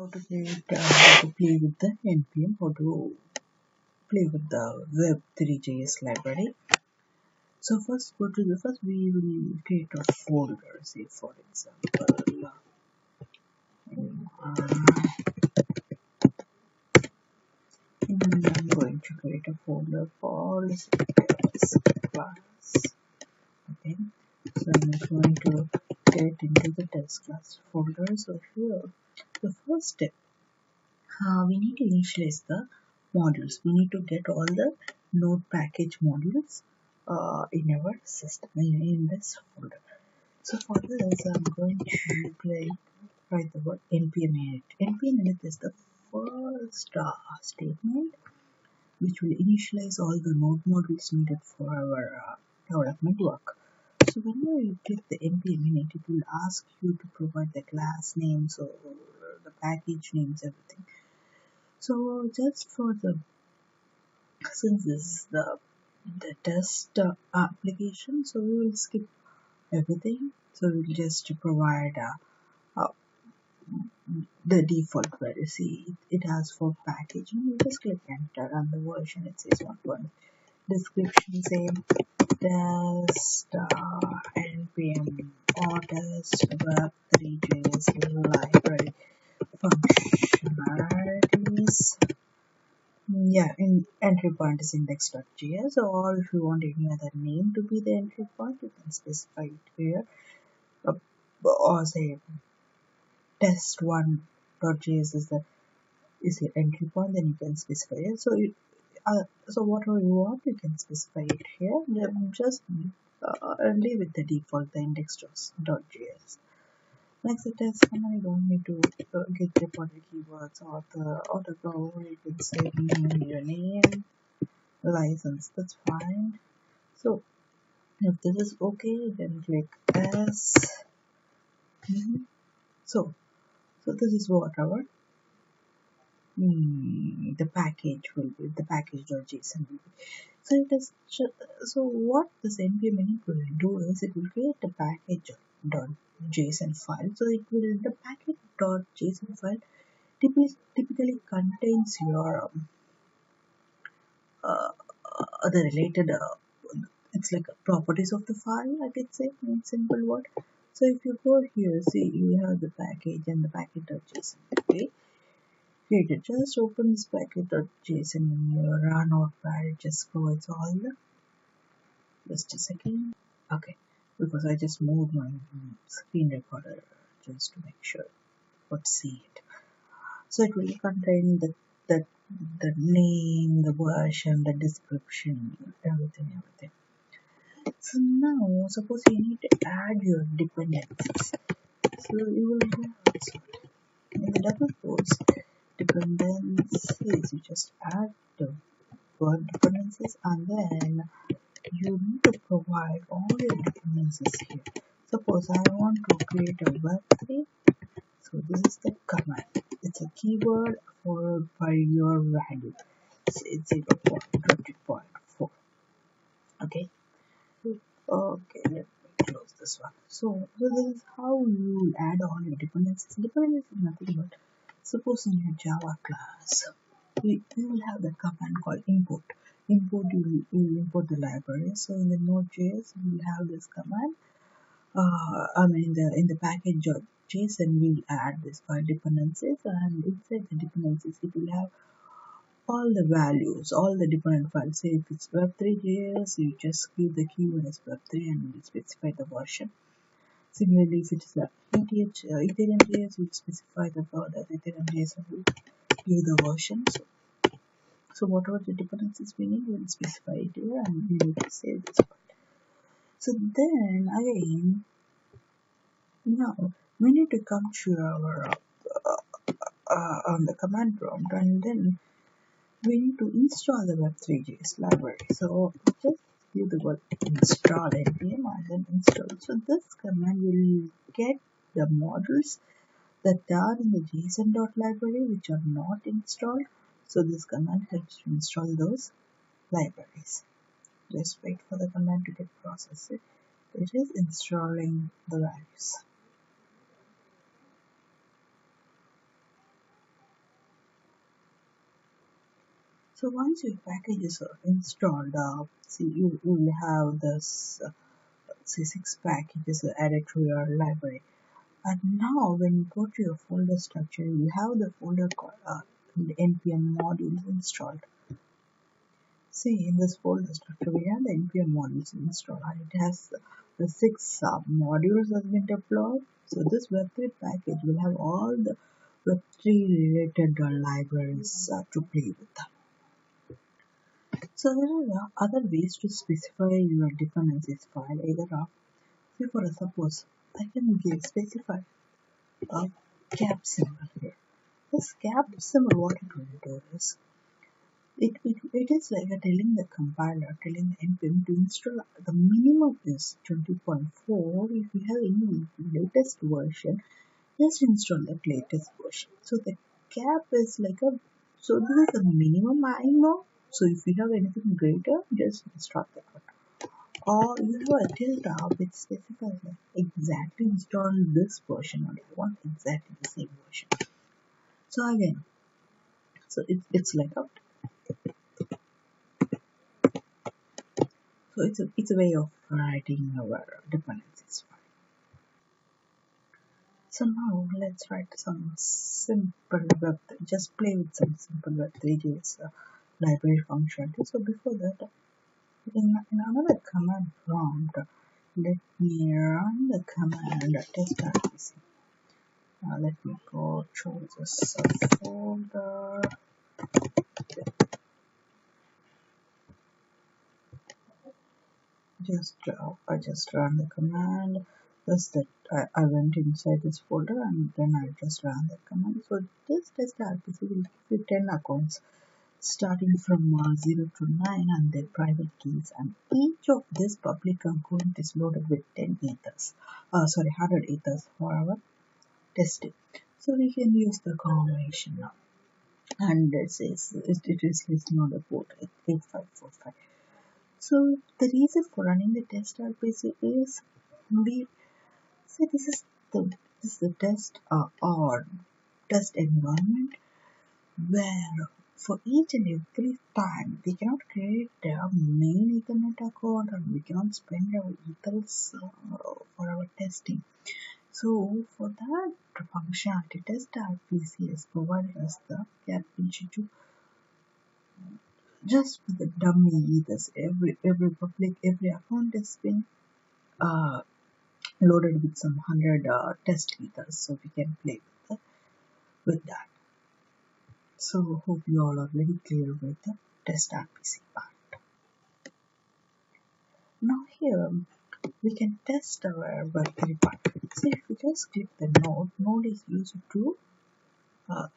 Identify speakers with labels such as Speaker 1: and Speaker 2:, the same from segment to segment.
Speaker 1: how to play with the npm, how to play with the Web3js library. So first, we will create a folder. Say for example, I'm going to create a folder for this class. Okay, so I'm going to get into the test class folder. So here, the first step, we need to initialize the modules. We need to get all the node package modules in our system in this folder. So for this, I'm going to write the word npm init. Npm init is the first statement which will initialize all the node modules needed for our development work. So whenever you click the npm init, it will ask you to provide the class names or the package names, everything. So just for the, since this is the test application, so we will skip everything. So we'll just provide uh, the default value. See, it has for packaging. You just click enter, and the version it says 1.1. Description same test npm or test web3js library functionalities. Yeah, in entry point is index.js, or if you want any other name to be the entry point, you can specify it here. Or say test1.js is the entry point, then you can specify it. So so whatever you want, you can specify it here. Then just leave it the default, the index.js. Next, the test command, you don't need to get the body keywords or the go. You can say your name, license, that's fine. So if this is okay, then click S. So this is what our the package will be, the package.json will be. So it is so what this npm init will do is it will create a package.json file. So it will, the package.json file typically contains your the related it's like properties of the file, I could say in simple word. So if you go here, see, you have the package and the package.json. Okay, created. Just open this package.json in your notepad. It just provides all the. Just a second. Okay, because I just moved my screen recorder just to make sure what see it. So it will contain the name, the version, the description, everything. So now, suppose you need to add your dependencies. So you will have in the double quotes dependencies. You just add the word dependencies, and then you need to provide all your dependencies here. Suppose I want to create a web3. So this is the command. It's a keyword followed by your value. It's 0.20.4. Okay. Okay, let me close this one. So this is how you add all your dependencies. Dependencies is nothing but, suppose in your Java class, we will have the command called import. Import, you will import the library. So in the Node.js, we will have this command. In the package.json, we'll add this file dependencies, and inside the dependencies, it will have all the values, all the dependent files. Say if it's web3js, you just give the keyword as web3 and you specify the version. Similarly, if it is a Ethereum.js, you specify the Ethereum.js and you give the version. So whatever the dependencies we need, we'll specify it here and we need to save this part. So then again, now we need to come to our on the command prompt, and then we need to install the Web3js library. So just give the word install npm and then install. So this command will get the modules that are in the json.library which are not installed. So this command helps to install those libraries. Just wait for the command to get processed. It is installing the values. So once your package is installed, see you will have this C6 packages added to your library. And now when you go to your folder structure, you have the folder called the npm modules installed. See, in this folder structure, we have the npm modules installed, and it has the 6 modules that have been deployed. So this Web3 package will have all the Web3 related libraries to play with. So there are other ways to specify your dependencies file. Either say for suppose I can specify a cap symbol here. This cap symbol, what it will do is it is like a telling the compiler, telling the npm to install the minimum is 20.4. If you have any latest version, just install that latest version. So the cap is like a, so this is the minimum I know. So if you have anything greater, just install that one. Or you have a tilde which specifies like exactly install this version only. I want exactly the same version. So again, so it's like a, so it's a way of writing our dependencies file. So now let's write some simple web, just play with some simple Web3js library functionality. So before that, in another command prompt, let me run the command test.pc. Let me go to this folder. I just ran the command. Just that I went inside this folder and then I just ran the command. So this test.rpc will give you 10 accounts starting from 0 to 9 and their private keys, and each of this public account is loaded with 10 ethers. 100 ethers for our testing. So we can use the combination now. And it says it is listing on the port 8545. So the reason for running the test.rpc is we say this is the test or test environment where for each and every time we cannot create a main Ethernet account or we cannot spend our ethers for our testing. So for that functionality, test.rpc has provided us the ability to just with the dummy ethers. Every account has been uh, loaded with some 100 test ethers, so we can play with that. So hope you all are very clear with the test.rpc part. Now here we can test our Web3 part. So if you just click the node is used to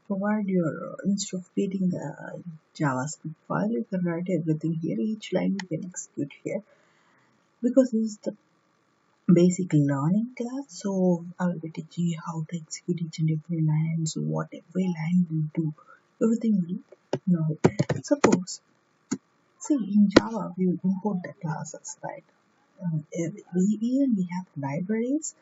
Speaker 1: provide your, instead of creating the JavaScript file, you can write everything here. Each line you can execute here because this is the basic learning class. So I will be teaching you how to execute each and every line. So what every line will do, everything will know. Suppose, see in Java we will import the classes, right? We have libraries,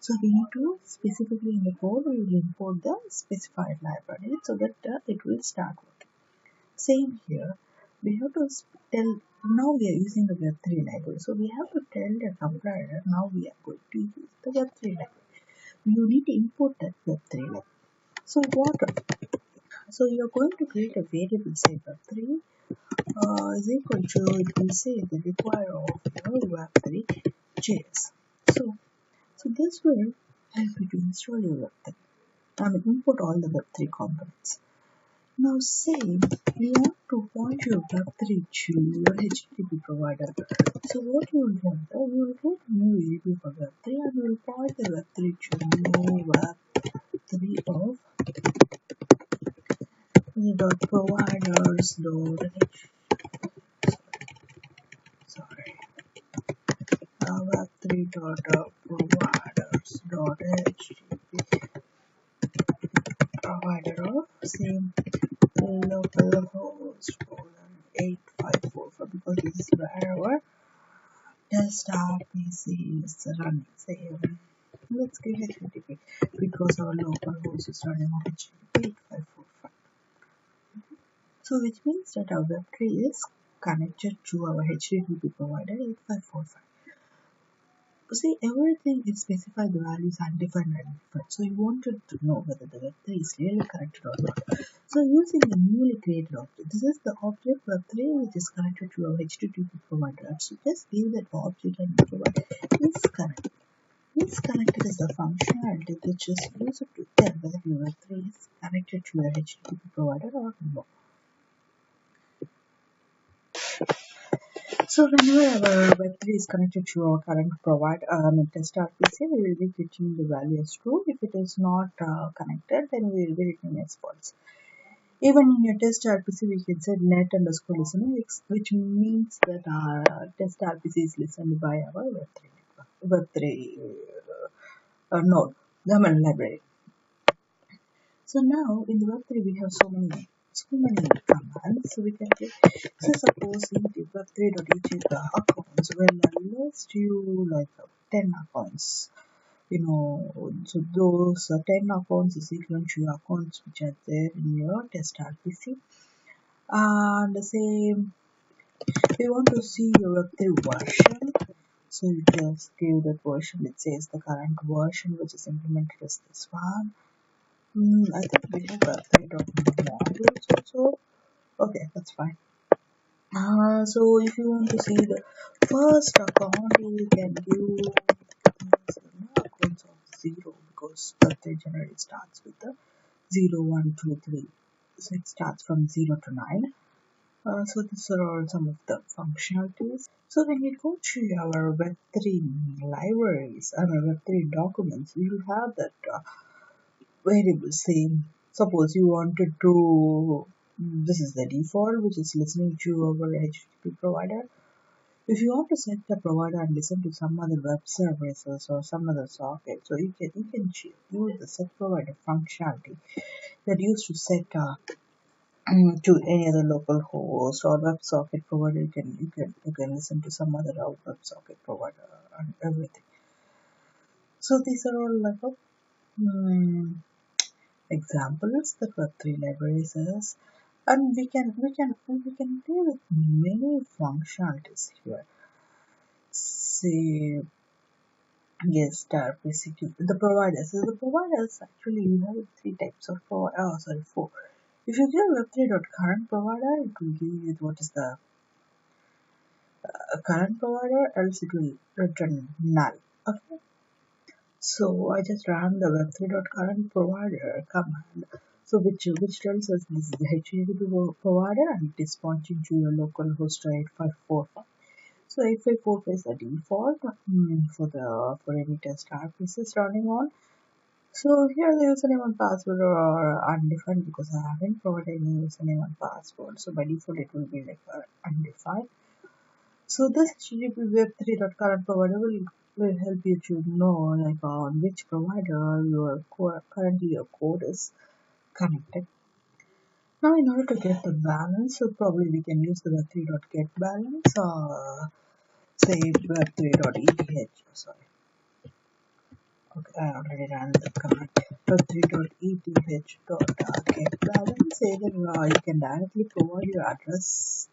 Speaker 1: so we need to specifically in the code we will import the specified library so that it will start working. Same here, we have to tell, now we are using the Web3 library, so we have to tell the compiler now we are going to use the Web3 library. You need to import that Web3 library. So so you are going to create a variable say Web3 is equal to, it will say the require of your Web3js. So this will help you to install your Web3. Import all the Web3 components. Now say you want to point your Web3 to your HTTP provider. So what you will do, you will create a new variable for Web3 and you will point the Web3 to new Web3 of providers sorry web3 providers provider of same localhost 8544 because this is where our desktop PC is running. Say let's create HTTP because our local host is running on HTTP 8545. So which means that our Web3 is connected to our HTTP provider 8545. See, everything is specified the values undefined and defined. So you wanted to know whether the Web3 is really connected or not. So using the newly created object, this is the object Web3 which is connected to our HTTP provider. So just give that object and provide is connected. This connected is the functionality which is used to tell whether your Web3 is connected to your HTTP provider or not. So whenever our Web3 is connected to our current provider, test RPC, we will be getting the value as true. If it is not connected, then we will be returning as false. Even in your test RPC, we can set net underscore listener, which means that our test RPC is listened by our Web3 network, Web3 node, the library. So now in the Web3 we have so many commands. So we can take, so suppose in the Web3.each accounts will list you like 10 accounts. So those 10 accounts is equal to your accounts which are there in your test RPC. And the same, we want to see your Web3 version. So you just give that version. It says the current version which is implemented is this one. I think we have modules also. Okay, that's fine. So if you want to see the first account, you can give accounts of 0 because birthday generally starts with the 0, 1, 2, 3. So it starts from 0 to 9. So these are all some of the functionalities. So when you go to our Web3 libraries and Web3 documents, you will have that variable same. Suppose you wanted to, this is the default which is listening to our HTTP provider. If you want to set the provider and listen to some other web services or some other socket, so you can use the set provider functionality that used to set to any other local host or web socket provider. You can listen to some other web socket provider and everything. So these are all like examples that Web3 libraries is, and we can play with many functionalities here. Say yes, RPC, the providers. So the providers actually you have three types of four. If you give Web3.current provider, it will give you what is the current provider, else it will return null. Okay. So I just ran the Web3.current provider command. So which tells us this is the HTTP provider and it is pointing to your local host 8545. So 8545 is the default for any test RPCs running on. So here the username and password are undefined because I haven't provided any username and password. So by default it will be like undefined. So this HTTP Web3.current provider will help you to know like on which provider currently your code is connected. Now in order to get the balance, so probably we can use the web3.get balance or say web3.eth. Sorry. Okay, I already ran the command web3.eth.get balance. Either you can directly provide your address.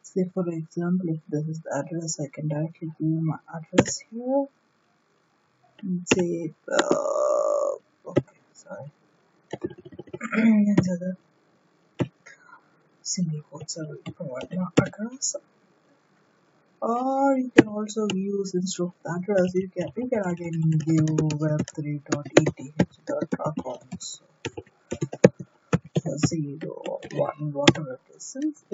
Speaker 1: Say for example, if this is the address, I can directly give my address here. And say, okay, sorry. Enter the single quotes I will provide my address. Or you can also use instead of the address, you can again give web3.eth.accounts 0, 1, whatever it is. Since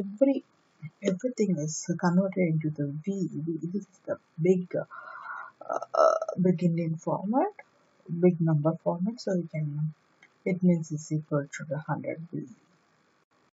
Speaker 1: everything is converted into the this is the big Indian format, big number format, so it means it's equal to the 100 V.